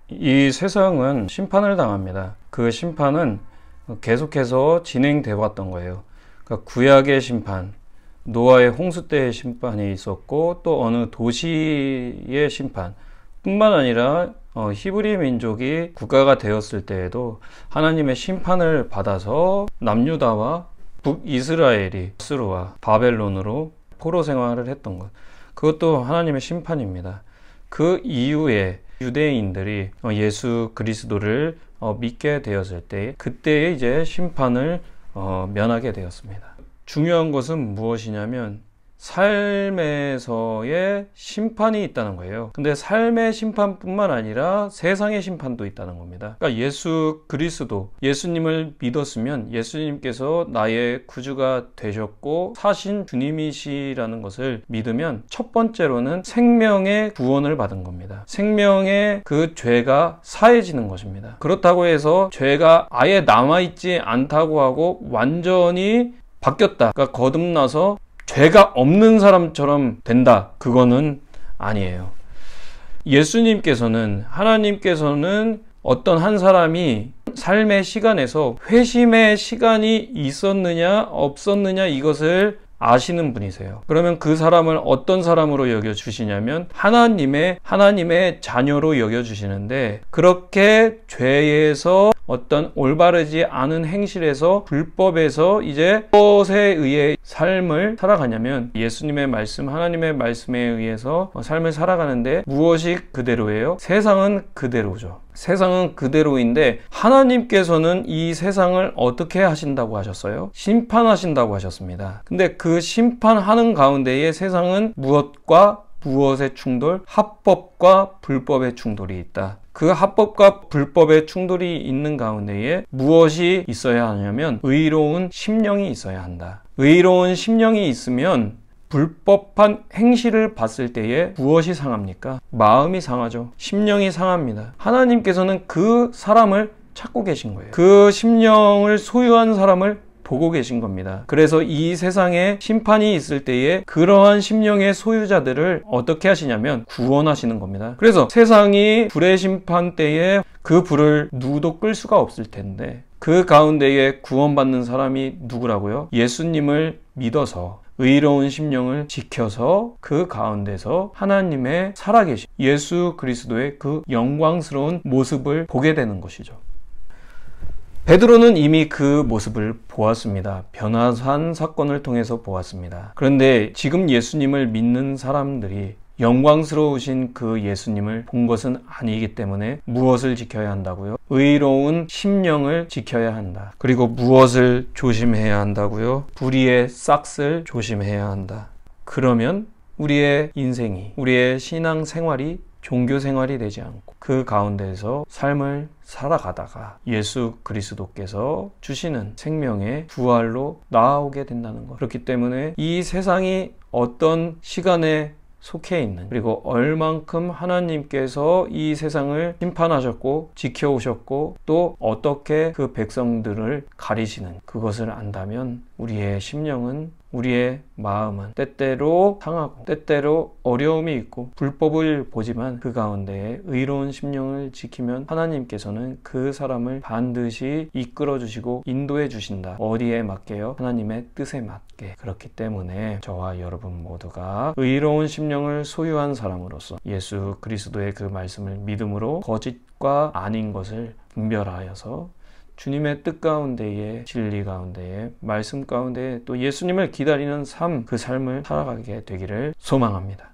이 세상은 심판을 당합니다. 그 심판은 계속해서 진행돼 왔던 거예요. 그러니까 구약의 심판, 노아의 홍수 때의 심판이 있었고, 또 어느 도시의 심판 뿐만 아니라 히브리 민족이 국가가 되었을 때에도 하나님의 심판을 받아서 남유다와 북이스라엘이 아수르와 바벨론으로 포로 생활을 했던 것, 그것도 하나님의 심판입니다. 그 이후에 유대인들이 예수 그리스도를 믿게 되었을 때, 그때에 이제 심판을 면하게 되었습니다. 중요한 것은 무엇이냐면 삶에서의 심판이 있다는 거예요. 근데 삶의 심판뿐만 아니라 세상의 심판도 있다는 겁니다. 그러니까 예수 그리스도, 예수님을 믿었으면 예수님께서 나의 구주가 되셨고 사신 주님이시라는 것을 믿으면 첫 번째로는 생명의 구원을 받은 겁니다. 생명의 그 죄가 사해지는 것입니다. 그렇다고 해서 죄가 아예 남아있지 않다고 하고 완전히 바뀌었다, 그러니까 거듭나서 죄가 없는 사람처럼 된다, 그거는 아니에요. 예수님께서는, 하나님께서는 어떤 한 사람이 삶의 시간에서 회심의 시간이 있었느냐 없었느냐 이것을 아시는 분이세요. 그러면 그 사람을 어떤 사람으로 여겨주시냐면 하나님의 자녀로 여겨주시는데, 그렇게 죄에서 어떤 올바르지 않은 행실에서 불법에서 이제 무엇에 의해 삶을 살아가냐면 예수님의 말씀, 하나님의 말씀에 의해서 삶을 살아가는데 무엇이 그대로예요? 세상은 그대로죠. 세상은 그대로인데 하나님께서는 이 세상을 어떻게 하신다고 하셨어요? 심판하신다고 하셨습니다. 근데 그 심판하는 가운데에 세상은 무엇과 무엇의 충돌? 합법과 불법의 충돌이 있다. 그 합법과 불법의 충돌이 있는 가운데에 무엇이 있어야 하냐면 의로운 심령이 있어야 한다. 의로운 심령이 있으면 불법한 행실을 봤을 때에 무엇이 상합니까? 마음이 상하죠. 심령이 상합니다. 하나님께서는 그 사람을 찾고 계신 거예요. 그 심령을 소유한 사람을 보고 계신 겁니다. 그래서 이 세상에 심판이 있을 때에 그러한 심령의 소유자들을 어떻게 하시냐면 구원하시는 겁니다. 그래서 세상이 불의 심판 때에 그 불을 누구도 끌 수가 없을 텐데 그 가운데에 구원받는 사람이 누구라고요? 예수님을 믿어서 의로운 심령을 지켜서 그 가운데서 하나님의 살아계신 예수 그리스도의 그 영광스러운 모습을 보게 되는 것이죠. 베드로는 이미 그 모습을 보았습니다. 변화산 사건을 통해서 보았습니다. 그런데 지금 예수님을 믿는 사람들이 영광스러우신 그 예수님을 본 것은 아니기 때문에 무엇을 지켜야 한다고요? 의로운 심령을 지켜야 한다. 그리고 무엇을 조심해야 한다고요? 불의의 싹을 조심해야 한다. 그러면 우리의 인생이, 우리의 신앙 생활이 종교 생활이 되지 않고 그 가운데서 삶을 살아가다가 예수 그리스도께서 주시는 생명의 부활로 나아오게 된다는 것. 그렇기 때문에 이 세상이 어떤 시간에 속해 있는, 그리고 얼만큼 하나님께서 이 세상을 심판하셨고 지켜오셨고 또 어떻게 그 백성들을 가리시는 그것을 안다면 우리의 심령은, 우리의 마음은 때때로 상하고 때때로 어려움이 있고 불법을 보지만 그 가운데에 의로운 심령을 지키면 하나님께서는 그 사람을 반드시 이끌어 주시고 인도해 주신다. 어디에 맞게요? 하나님의 뜻에 맞게. 그렇기 때문에 저와 여러분 모두가 의로운 심령을 소유한 사람으로서 예수 그리스도의 그 말씀을 믿음으로 거짓과 아닌 것을 분별하여서 주님의 뜻 가운데에, 진리 가운데에, 말씀 가운데에 또 예수님을 기다리는 삶, 그 삶을 살아가게 되기를 소망합니다.